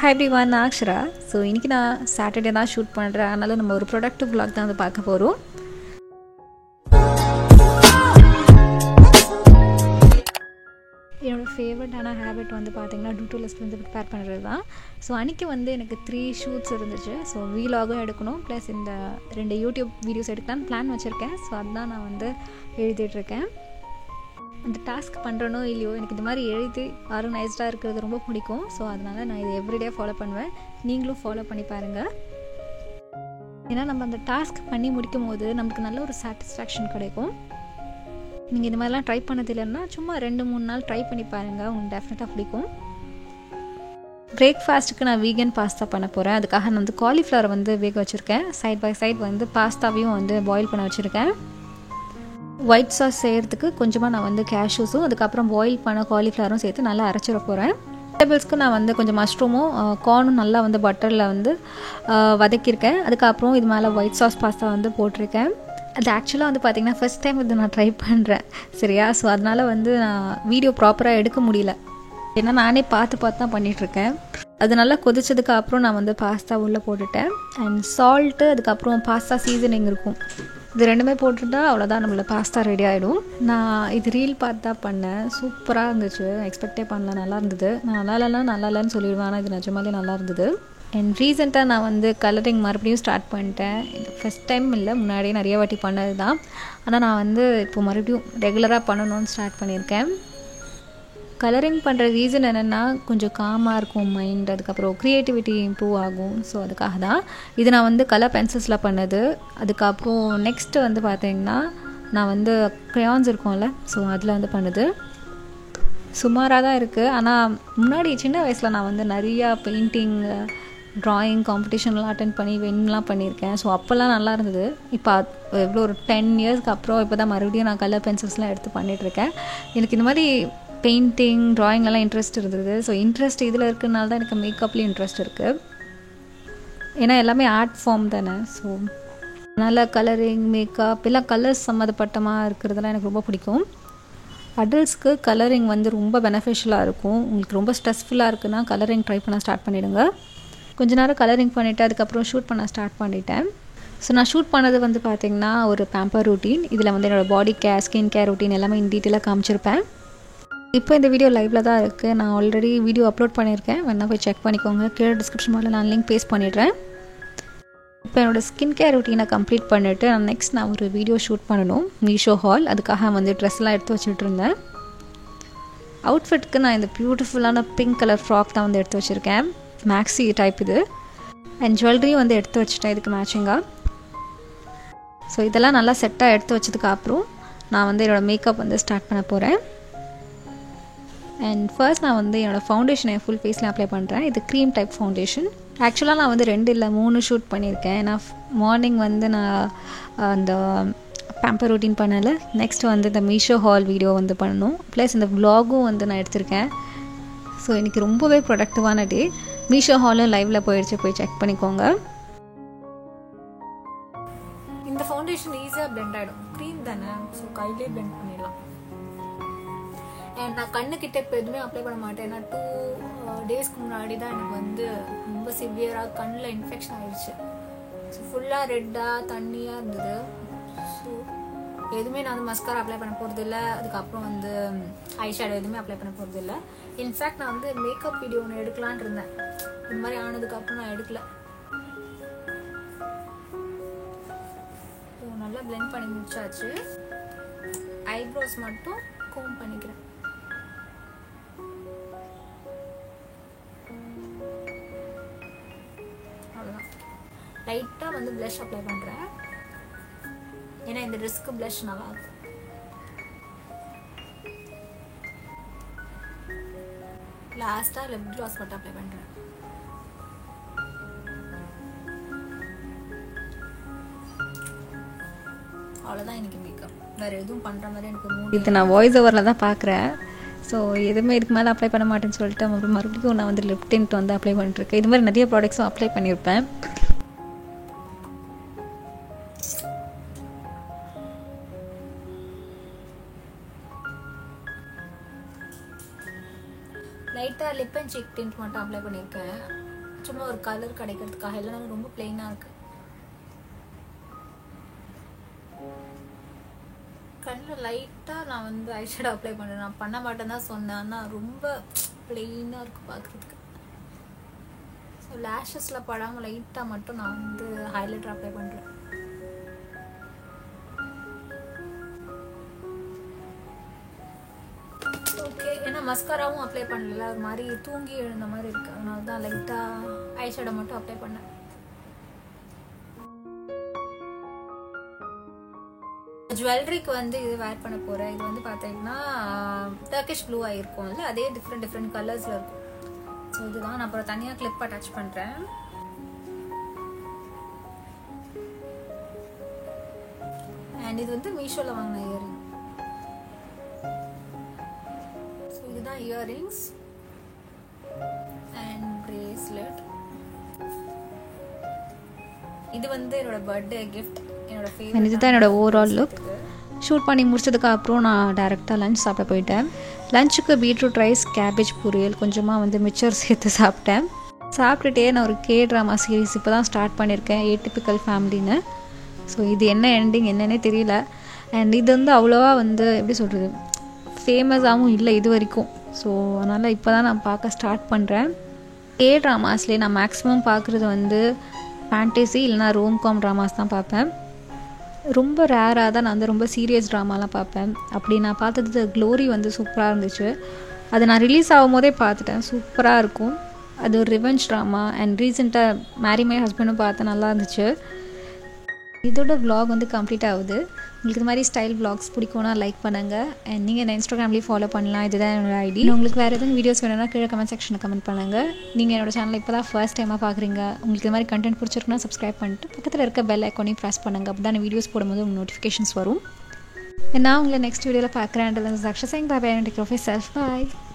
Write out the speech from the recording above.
Hi everyone, நான் Akshara. So இன்றைக்கி நான் சாட்டர்டே தான் ஷூட் பண்ணுறேன். அதனால் நம்ம ஒரு ப்ரொடக்டிவ் vlog தான் வந்து பார்க்க போகிறோம். என்னோடய ஃபேவரட்டான ஹேபிட் வந்து பார்த்திங்கன்னா டூ லிஸ்ட் வந்து ப்ரிப்பேர் பண்ணுறது தான். ஸோ அன்றைக்கி வந்து எனக்கு 3 ஷூட்ஸ் இருந்துச்சு. ஸோ வீலாகும் எடுக்கணும், ப்ளஸ் இந்த 2 யூடியூப் வீடியோஸ் எடுக்கலான்னு பிளான் வச்சுருக்கேன். ஸோ அதுதான் நான் வந்து எழுதிட்டுருக்கேன். அந்த டாஸ்க் பண்ணுறனோ இல்லையோ, எனக்கு இந்த மாதிரி எழுதி ஆர்கனைஸ்டாக இருக்கிறது ரொம்ப பிடிக்கும். ஸோ அதனால் நான் இதை எவ்ரிடே ஃபாலோ பண்ணுவேன். நீங்களும் ஃபாலோ பண்ணி பாருங்கள். ஏன்னா நம்ம அந்த டாஸ்க் பண்ணி முடிக்கும் போது நமக்கு நல்ல ஒரு சாட்டிஸ்ஃபேக்ஷன் கிடைக்கும். நீங்கள் இந்த மாதிரிலாம் ட்ரை பண்ணது இல்லைன்னா சும்மா 2-3 நாள் ட்ரை பண்ணி பாருங்கள், உங்களுக்கு டெஃபினட்டாக பிடிக்கும். பிரேக்ஃபாஸ்ட்டுக்கு நான் வீகன் பாஸ்தா பண்ண போகிறேன். அதுக்காக நான் வந்து காலிஃப்ளவரை வந்து வேக வச்சுருக்கேன். சைட் பை சைட் வந்து பாஸ்தாவையும் வந்து பாயில் பண்ண வச்சுருக்கேன். ஒயிட் சாஸ் செய்கிறதுக்கு கொஞ்சமாக நான் வந்து கேஷ்யூஸும் அதுக்கப்புறம் பாயில் பண்ண காலிஃப்ளவரும் சேர்த்து நல்லா அரைச்சிட போகிறேன். வெஜிடபிள்ஸ்க்கு நான் வந்து கொஞ்சம் மஷ்ரூமும் கார்னும் நல்லா வந்து பட்டரில் வந்து வதக்கியிருக்கேன். அதுக்கப்புறம் இது மேலே ஒயிட் சாஸ் பாஸ்தா வந்து போட்டிருக்கேன். அது ஆக்சுவலாக வந்து பார்த்திங்கன்னா ஃபஸ்ட் டைம் இது நான் ட்ரை பண்ணுறேன், சரியா? ஸோ அதனால் வந்து நான் வீடியோ ப்ராப்பராக எடுக்க முடியல, ஏன்னா நானே பார்த்து தான் பண்ணிகிட்ருக்கேன். அது நல்லா கொதிச்சதுக்கு அப்புறம் நான் வந்து பாஸ்தா உள்ளே போட்டுட்டேன். அண்ட் சால்ட்டு, அதுக்கப்புறம் பாஸ்தா சீசனிங் இருக்கும், இது 2மே போட்டுட்டா அவ்வளோதான், நம்மள பாஸ்தா ரெடி ஆகிடும். நான் இது ரீல் பார்த்து தான் பண்ணேன். சூப்பராக இருந்துச்சு, எக்ஸ்பெக்டே பண்ணல, நல்லா இருந்தது. நான் நல்லா இல்லைன்னு சொல்லிடுவேன், ஆனால் இது நிஜமாலே நல்லா இருந்தது. அண்ட் ரீசெண்டாக நான் வந்து கலரிங் மறுபடியும் ஸ்டார்ட் பண்ணிட்டேன். இது ஃபஸ்ட் டைம் இல்லை, முன்னாடியே நிறைய வாட்டி பண்ணது தான். ஆனால் நான் வந்து இப்போ மறுபடியும் ரெகுலராக பண்ணணும்னு ஸ்டார்ட் பண்ணியிருக்கேன். கலரிங் பண்ணுற ரீசன் என்னென்னா கொஞ்சம் காமாக இருக்கும் மைண்ட், அதுக்கப்புறம் க்ரியேட்டிவிட்டி இம்ப்ரூவ் ஆகும். ஸோ அதுக்காக தான் இது நான் வந்து கலர் பென்சில்ஸில் பண்ணது. அதுக்கப்புறம் நெக்ஸ்ட்டு வந்து பார்த்திங்கன்னா நான் வந்து க்ரையான்ஸ் இருக்கும்ல, ஸோ அதில் வந்து பண்ணுது. சுமாராக தான் இருக்குது. ஆனால் முன்னாடி சின்ன வயசில் நான் வந்து நிறையா பெயிண்டிங், ட்ராயிங் காம்படிஷன்லாம் அட்டென்ட் பண்ணி வின்லாம் பண்ணியிருக்கேன். ஸோ அப்போல்லாம் நல்லா இருந்தது. இப்போ எவ்வளோ ஒரு 10 இயர்ஸ்க்கு அப்புறம் இப்போ தான் மறுபடியும் நான் கலர் பென்சில்ஸ்லாம் எடுத்து பண்ணிகிட்ருக்கேன். எனக்கு இந்த மாதிரி பெயிண்டிங், ட்ராயிங்லாம் இன்ட்ரெஸ்ட் இருந்தது. ஸோ இன்ட்ரெஸ்ட் இதில் இருக்கிறனால தான் எனக்கு மேக்கப்லேயும் இன்ட்ரெஸ்ட் இருக்குது, ஏன்னா எல்லாமே ஆர்ட் ஃபார்ம் தானே. ஸோ அதனால் கலரிங், மேக்கப் எல்லாம் கலர்ஸ் சம்மந்தப்பட்டமாக இருக்கிறதுலாம் எனக்கு ரொம்ப பிடிக்கும். அடல்ட்ஸ்க்கு கலரிங் வந்து ரொம்ப பெனிஃபிஷியலாக இருக்கும். உங்களுக்கு ரொம்ப ஸ்ட்ரெஸ்ஃபுல்லாக இருக்குன்னா கலரிங் ட்ரை பண்ண ஸ்டார்ட் பண்ணிவிடுங்க. கொஞ்ச நேரம் கலரிங் பண்ணிவிட்டு அதுக்கப்புறம் ஷூட் பண்ண ஸ்டார்ட் பண்ணிட்டேன். ஸோ நான் ஷூட் பண்ணது வந்து பார்த்திங்கன்னா ஒரு பேம்பர் ரூட்டீன். இதில் வந்து என்னோடய பாடி கேர், ஸ்கின் கேர் ரூட்டீன் எல்லாமே இன் டீட்டெயிலாக காமிச்சிருப்பேன். இப்போ இந்த வீடியோ லைவில் தான் இருக்குது. நான் ஆல்ரெடி வீடியோ அப்லோட் பண்ணியிருக்கேன், வேணா போய் செக் பண்ணிக்கோங்க. கீழே டிஸ்கிரிப்ஷன் பாக்ஸில் நான் லிங்க் பேஸ்ட் பண்ணிடுறேன். இப்போ என்னோடய ஸ்கின் கேர் ரூட்டீனை கம்ப்ளீட் பண்ணிவிட்டு நான் ஒரு வீடியோ ஷூட் பண்ணணும், மீஷோ ஹால். அதுக்காக வந்து ட்ரெஸ்லாம் எடுத்து வச்சுட்டு இருந்தேன். அவுட்ஃபிட்க்கு நான் இந்த பியூட்டிஃபுல்லான பிங்க் கலர் ஃப்ராக் தான் வந்து எடுத்து வச்சுருக்கேன், மேக்ஸி டைப் இது. அண்ட் ஜுவல்லரியும் வந்து எடுத்து வச்சுட்டேன் இதுக்கு மேட்சிங்காக. ஸோ இதெல்லாம் நல்லா செட்டாக எடுத்து வச்சதுக்கப்புறம் நான் வந்து என்னோடய மேக்கப் வந்து ஸ்டார்ட் பண்ண போகிறேன். அண்ட் ஃபர்ஸ்ட் நான் வந்து என்னோடய ஃபவுண்டேஷனை ஃபுல் ஃபேஸில் அப்ளை பண்ணுறேன். இது க்ரீம் டைப் ஃபவுண்டேஷன். ஆக்சுவலாக நான் வந்து 2 இல்லை 3 ஷூட் பண்ணியிருக்கேன். ஏன்னா மார்னிங் வந்து நான் அந்த பேம்பர் ரூட்டீன் பண்ணலை, நெக்ஸ்ட் வந்து இந்த மீஷோ ஹால் வீடியோ வந்து பண்ணணும், ப்ளஸ் இந்த வ்ளாகும் வந்து நான் எடுத்திருக்கேன். ஸோ எனக்கு ரொம்பவே ப்ரொடக்டிவான டே. மீஷோ ஹாலும் லைவில் போயிடுச்சு, போய் செக் பண்ணிக்கோங்க. இந்த ஃபவுண்டேஷன் ஈஸியாக பிளெண்ட் ஆகிடும், க்ரீம் தானே, ஸோ கையிலே பிளெண்ட் பண்ணிடலாம். அண்ட் நான் கண்ணுக்கிட்ட இப்போ எதுவுமே அப்ளை பண்ண மாட்டேன். ஏன்னா 2 டேஸ்க்கு முன்னாடி தான் எனக்கு வந்து ரொம்ப சிவியராக கண்ணில் இன்ஃபெக்ஷன் ஆகிடுச்சு. ஸோ ஃபுல்லாக ரெட்டாக தண்ணியாக இருந்தது. ஸோ எதுவுமே நான் வந்து மஸ்காரா அப்ளை பண்ண போகிறது இல்லை, அதுக்கப்புறம் வந்து ஐ ஷேடோ எதுவுமே அப்ளை பண்ண போகிறது இல்லை. இன்ஃபேக்ட் நான் வந்து மேக்கப் வீடியோ ஒன்று எடுக்கலான் இருந்தேன், இந்த மாதிரி ஆனதுக்கப்புறம் நான் எடுக்கலை. ஸோ நல்லா பிளெண்ட் பண்ணி முடிச்சாச்சு. ஐப்ரோஸ் மட்டும் கோம் பண்ணிக்கிறேன். அவ்வளோதான். லைட்டாக வந்து ப்ளஷ் அப்ளை பண்ணுறேன், ஏன்னா இந்த ட்ரெஸ்க்கு ப்ளஷ் நல்லா இருக்கும். லாஸ்ட்டாக லிப் க்ளாஸ் மட்டும் அப்ளை பண்ணுறேன். அவ்வளோதான் எனக்கு மேக்கப். வேறு எதுவும் பண்ணுற மாதிரி எனக்கு இது நான் வாய்ஸ் ஓவரில் தான் பார்க்குறேன். ஸோ எதுவுமே இதுக்கு மேலே அப்ளை பண்ண மாட்டேன்னு சொல்லிட்டு மறுபடியும் நான் வந்து லிப் டிண்ட் வந்து அப்ளை பண்ணிட்டுருக்கேன். இது மாதிரி நிறைய ப்ராடக்ட்ஸும் அப்ளை பண்ணியிருப்பேன். லைட்டாக லிப் அண்ட் சீக் டிண்ட் மட்டும் அப்ளை பண்ணியிருக்கேன். சும்மா ஒரு கலர் கிடைக்கிறதுக்காக, இல்லைனா ரொம்ப பிளெயினாக இருக்குது. கண்ணில் லைட்டாக நான் வந்து ஐஷேடோ அப்ளை பண்ணுறேன். நான் பண்ண மாட்டேன்னு தான் சொன்னேன், ஆனால் ரொம்ப பிளெயினாக இருக்குது பார்க்குறதுக்கு. ஸோ லேஷஸில் படாமல் லைட்டாக மட்டும் நான் வந்து ஹைலைட்டர் அப்ளை பண்ணுறேன். ஓகே, ஏன்னா மஸ்காராவும் அப்ளை பண்ணல, ஒரு மாதிரி தூங்கி எழுந்த மாதிரி இருக்குது. அதனால தான் லைட்டாக ஐஷேடோ மட்டும் அப்ளை பண்ணேன். ஜுவல்லரிக்கு வந்து இது வேர் பண்ண போகிறேன். இது வந்து பார்த்தீங்கன்னா டர்க்கிஷ் ப்ளூ ஆகிருக்கும்ல, அதே டிஃப்ரெண்ட் கலர்ஸில் இருக்கும். ஸோ இதுதான் நான் அப்புறம் தனியாக கிளிப் அட்டாச் பண்ணுறேன். அண்ட் இது வந்து மீஷோவில் வாங்கின இயரிங். ஸோ இதுதான் இயரிங்ஸ் அண்ட் பிரேஸ்லெட். இது வந்து என்னோட பர்த்டே கிஃப்ட், என்னோட ஃபேவரட். இதுதான் என்னோட ஓவரால் லுக். ஷூட் பண்ணி முடிச்சதுக்கு அப்புறம் நான் டேரெக்டாக லஞ்ச் சாப்பிட போயிட்டேன். லஞ்சுக்கு பீட்ரூட் ரைஸ், கேபேஜ் பொரியல், கொஞ்சமாக வந்து மிச்சர் சேர்த்து சாப்பிட்டேன். சாப்பிட்டுட்டே நான் ஒரு கே ட்ராமா சீரீஸ் இப்போ தான் ஸ்டார்ட் பண்ணியிருக்கேன், ஏடிபிக்கல் ஃபேமிலின்னு. ஸோ இது என்ன எண்டிங் என்னன்னே தெரியல. அண்ட் இது வந்து அவ்வளோவா வந்து எப்படி சொல்கிறது, ஃபேமஸாகவும் இல்லை இது வரைக்கும். ஸோ அதனால் இப்போ தான் நான் பார்க்க ஸ்டார்ட் பண்ணுறேன். கே ட்ராமாஸ்லேயே நான் மேக்ஸிமம் பார்க்குறது வந்து ஃபேண்டசி இல்லைனா ரோம்காம் ட்ராமாஸ் தான் பார்ப்பேன். ரொம்ப ரேராக தான் நான் வந்து ரொம்ப சீரியஸ் ட்ராமாலாம் பார்ப்பேன். அப்படி நான் பார்த்தது க்ளோரி வந்து சூப்பராக இருந்துச்சு. அது நான் ரிலீஸ் ஆகும் போதே பார்த்துட்டேன், சூப்பராக இருக்கும். அது ஒரு ரிவெஞ்ச் ட்ராமா. அண்ட் ரீசெண்டாக மேரி மை ஹஸ்பண்டும் பார்த்தேன், நல்லா இருந்துச்சு. இதோட விலாக் வந்து கம்ப்ளீட் ஆகுது. உங்களுக்கு இது மாதிரி ஸ்டைல் விலாக்ஸ் பிடிக்கும்னா லைக் பண்ணுங்கள். அண்ட் நீங்கள் என்ன இன்ஸ்டாகிராம்லேயும் ஃபாலோ பண்ணலாம், இதுதான் என்னோட ஐடி. உங்களுக்கு வேறு எதுவும் வீடியோஸ் வேணும்னா கீழே கமெண்ட் செக்ஷனில் கமெண்ட் பண்ணுங்கள். நீங்கள் என்னோட சேனலை இப்போ தான் ஃபர்ஸ்ட் டைமாக பார்க்குறீங்க, உங்களுக்கு இது மாதிரி கண்டென்ட் பிடிச்சிருக்குன்னா சப்ஸ்கிரைப் பண்ணிட்டு பக்கத்தில் இருக்க பெல் ஐக்கானையும் ப்ரெஸ் பண்ணுங்கள். அப்படி தான் வீடியோஸ் போடும்போது உங்களுக்கு நோட்டிஃபிகேஷன்ஸ் வரும். நான் உங்களை நெக்ஸ்ட் வீடியோவில் பார்க்குறேன். Bye bye and take care of yourself. Bye.